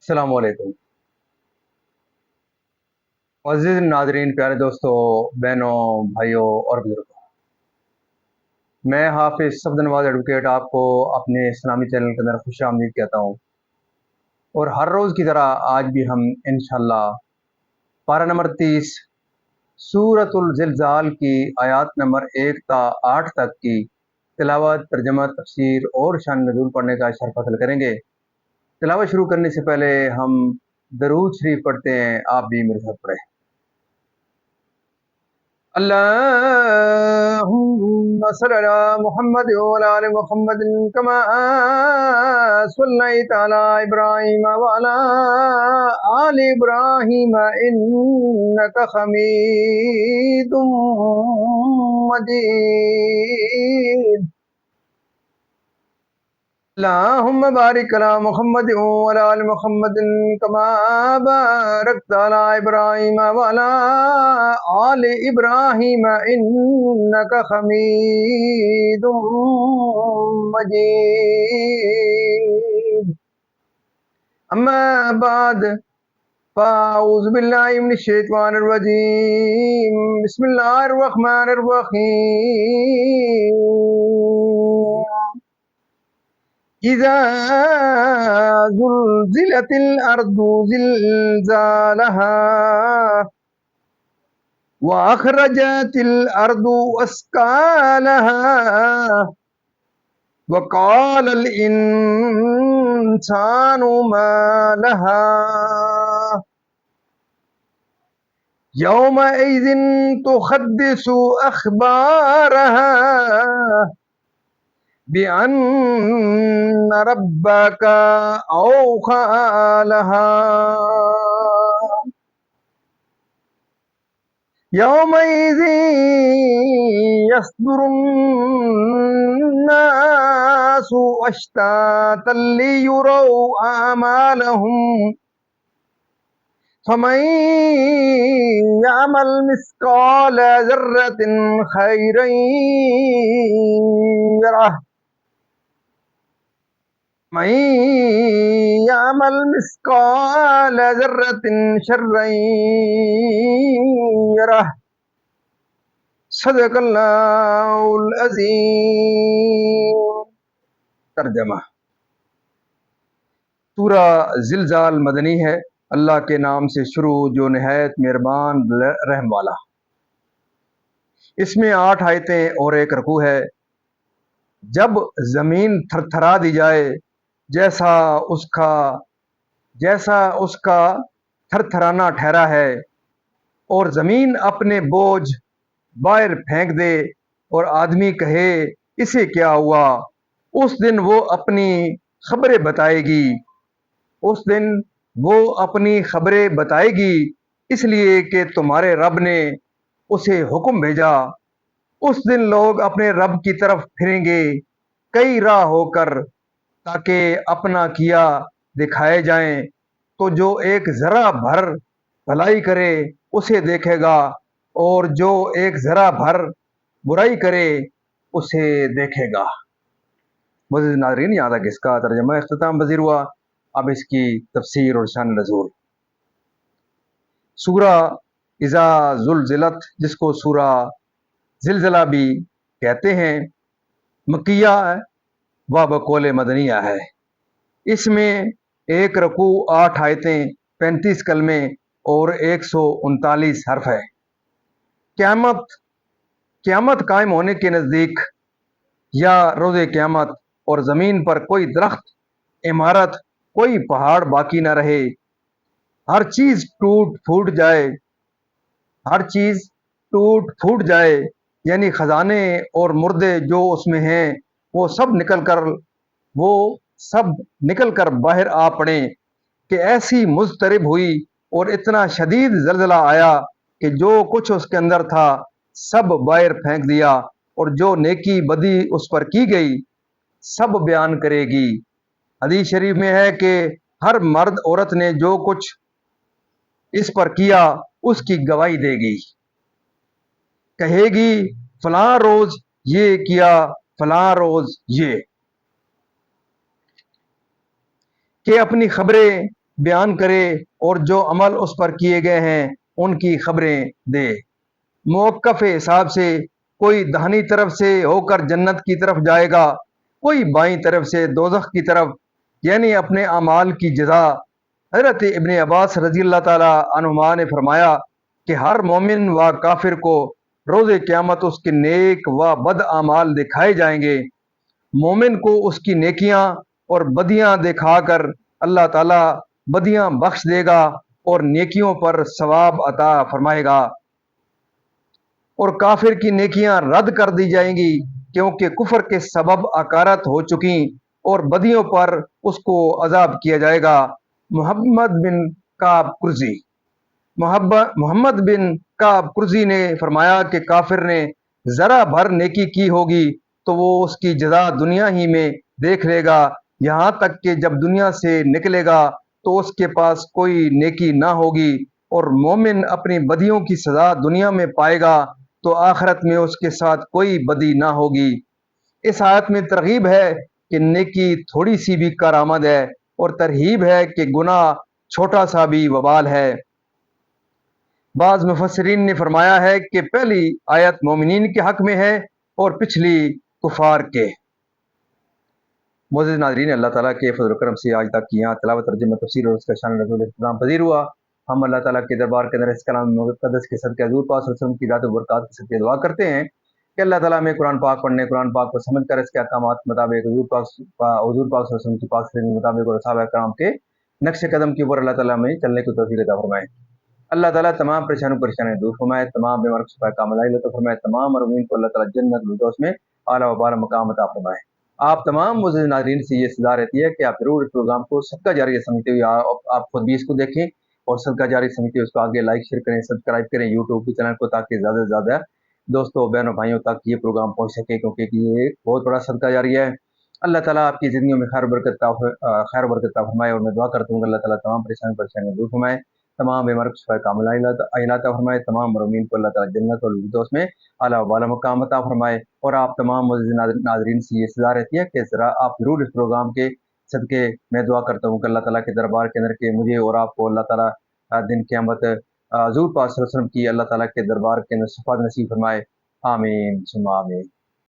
السلام علیکم عزیز ناظرین، پیارے دوستوں، بہنوں، بھائیوں اور بزرگوں، میں حافظ صفد نواز ایڈوکیٹ آپ کو اپنے اسلامی چینل کے اندر خوش آمدید کہتا ہوں، اور ہر روز کی طرح آج بھی ہم انشاءاللہ پارہ نمبر 30 سورۃ الزلزال کی آیات نمبر 1 تا 8 تک کی تلاوت، ترجمہ، تفسیر اور شان نزول پڑھنے کا شرف حاصل کریں گے۔ تلاوت شروع کرنے سے پہلے ہم درود شریف پڑھتے ہیں، آپ بھی میرے ساتھ پڑھیں۔ اللهم صل على محمد وعلى آل محمد كما صليت على إبراهيم وعلى آل إبراهيم إنك حميد مجيد اللهم بارك على محمد وعلى آل محمد كما باركت على إبراهيم وعلى آل إبراهيم إنك حميد مجيد أما بعد فأعوذ بالله من الشيطان الرجيم بسم الله الرحمن الرحيم إذا زلزلت الأرض زلزالها وأخرجت الأرض أثقالها وقال الإنسان ما لها يومئذ تحدث أخبارها بأن ربك أوحى لها يومئذ يصدر الناس أشتاتا ليروا أعمالهم فمن يعمل مثقال ذرة خيرا يره من يعمل مثقال ذرة شرا يره صدق اللہ العظیم۔ ترجمہ: سورہ زلزال مدنی ہے۔ اللہ کے نام سے شروع جو نہایت مہربان رحم والا۔ اس میں 8 آیتیں اور 1 رکوع ہے۔ جب زمین تھرتھرا دی جائے جیسا اس کا تھرتھرانا ٹھہرا ہے، اور زمین اپنے بوجھ باہر پھینک دے اور آدمی کہے اسے کیا ہوا، اس دن وہ اپنی خبریں بتائے گی۔ اس دن وہ اپنی خبریں بتائے گی اس لیے کہ تمہارے رب نے اسے حکم بھیجا۔ اس دن لوگ اپنے رب کی طرف پھریں گے کئی راہ ہو کر، تاکہ اپنا کیا دکھائے جائیں۔ تو جو ایک ذرہ بھر بھلائی کرے اسے دیکھے گا، اور جو ایک ذرہ بھر برائی کرے اسے دیکھے گا۔ معزز ناظرین، یہاں تک اس کا ترجمہ اختتام پذیر ہوا۔ اب اس کی تفسیر اور شان نزول۔ سورہ اذا زلزلت، جس کو سورہ زلزلہ بھی کہتے ہیں، مکیہ و بقول مدنیہ ہے۔ اس میں 1 رکوع، 8 آیتیں، 35 کلمے اور 139 حرف ہے۔ قیامت قائم ہونے کے نزدیک یا روز قیامت اور زمین پر کوئی درخت، عمارت، کوئی پہاڑ باقی نہ رہے، ہر چیز ٹوٹ پھوٹ جائے، یعنی خزانے اور مردے جو اس میں ہیں وہ سب نکل کر باہر آ پڑیں، کہ ایسی مضطرب ہوئی اور اتنا شدید زلزلہ آیا کہ جو کچھ اس کے اندر تھا سب باہر پھینک دیا، اور جو نیکی بدی اس پر کی گئی سب بیان کرے گی۔ حدیث شریف میں ہے کہ ہر مرد عورت نے جو کچھ اس پر کیا اس کی گواہی دے گی، کہے گی فلاں روز یہ کیا، فلاں روز یہ، کہ اپنی خبریں بیان کرے اور جو عمل اس پر کیے گئے ہیں ان کی خبریں دے۔ موقف حساب سے کوئی دہنی طرف سے ہو کر جنت کی طرف جائے گا، کوئی بائیں طرف سے دوزخ کی طرف، یعنی اپنے اعمال کی جزا۔ حضرت ابن عباس رضی اللہ تعالی عنہما نے فرمایا کہ ہر مومن و کافر کو روز قیامت اس کے نیک و بد اعمال دکھائے جائیں گے۔ مومن کو اس کی نیکیاں اور بدیاں دکھا کر اللہ تعالیٰ بدیاں بخش دے گا اور نیکیوں پر ثواب عطا فرمائے گا، اور کافر کی نیکیاں رد کر دی جائیں گی کیونکہ کفر کے سبب اکارت ہو چکی اور بدیوں پر اس کو عذاب کیا جائے گا۔ محمد بن کعب قرظی محمد بن کعب قرظی نے فرمایا کہ کافر نے ذرا بھر نیکی کی ہوگی تو وہ اس کی جزا دنیا ہی میں دیکھ لے گا، یہاں تک کہ جب دنیا سے نکلے گا تو اس کے پاس کوئی نیکی نہ ہوگی، اور مومن اپنی بدیوں کی سزا دنیا میں پائے گا تو آخرت میں اس کے ساتھ کوئی بدی نہ ہوگی۔ اس آیت میں ترغیب ہے کہ نیکی تھوڑی سی بھی کارآمد ہے، اور ترہیب ہے کہ گناہ چھوٹا سا بھی وبال ہے۔ بعض مفسرین نے فرمایا ہے کہ پہلی آیت مومنین کے حق میں ہے اور پچھلی کفار کے۔ معزز ناظرین، اللہ تعالیٰ کے فضل و کرم سے آج تک یہاں تلاوت ترجمہ تفسیر اور اس کا شان رسول اختتام پذیر ہوا۔ ہم اللہ تعالیٰ کے دربار کے اندر اس کلام مقدس کے صدقے حضور پاک صلی اللہ علیہ وسلم کی ذات و برکات کے صدقے دعا کرتے ہیں کہ اللہ تعالیٰ ہمیں قرآن پاک پڑھنے، قرآن پاک کو سمجھ کر اس کے احکامات کے مطابق حضور پاک صلی اللہ علیہ وسلم کی پاک سنت کے مطابق اور صحابہ کرام کے نقش قدم کے اوپر اللہ تعالیٰ ہمیں چلنے کی توفیق عطا فرمائے۔ اللہ تعالیٰ تمام پریشانیاں دور فرمائے، تمام بیمار کو شفا کاملہ عطا فرمائے، تمام مرحومین کو اللہ تعالیٰ جنت الفردوس میں اعلیٰ و بالا مقام عطا فرمائے۔ آپ تمام معزز ناظرین سے یہ سزا رہتی ہے کہ آپ ضرور اس پروگرام کو صدقہ جاریہ سمجھتے ہوئے آپ خود بھی اس کو دیکھیں اور صدقہ جاریہ سمجھتے ہوئے اس کو آگے لائک شیئر کریں، سبسکرائب کریں یوٹیوب کے چینل کو، تاکہ زیادہ سے زیادہ دوستوں بہنوں بھائیوں تک یہ پروگرام پہنچ سکے، کیونکہ یہ ایک بہت بڑا صدقہ جاریہ ہے۔ اللہ تعالیٰ آپ کی زندگیوں میں خیر و برکت عطا فرمائے، اور میں دعا کرتا ہوں کہ اللہ تعالیٰ تمام پریشانیاں دور فرمائے، تمام بیمار کو شفا کاملہ عطا فرمائے، تمام مرحومین کو اللہ تعالیٰ جنت الفردوس میں اعلیٰ و بالا مقام عطا فرمائے۔ اور آپ تمام معزز ناظرین سے یہ سزا رہتی ہے کہ ذرا آپ ضرور اس پروگرام کے صدقے میں دعا کرتا ہوں کہ اللہ تعالیٰ کے دربار کے اندر کہ مجھے اور آپ کو اللہ تعالیٰ دن قیامت حضور پاک صلی اللہ علیہ وسلم کی اللہ تعالیٰ کے دربار کے اندر شفاعت نصیب فرمائے۔ آمین ثم آمین۔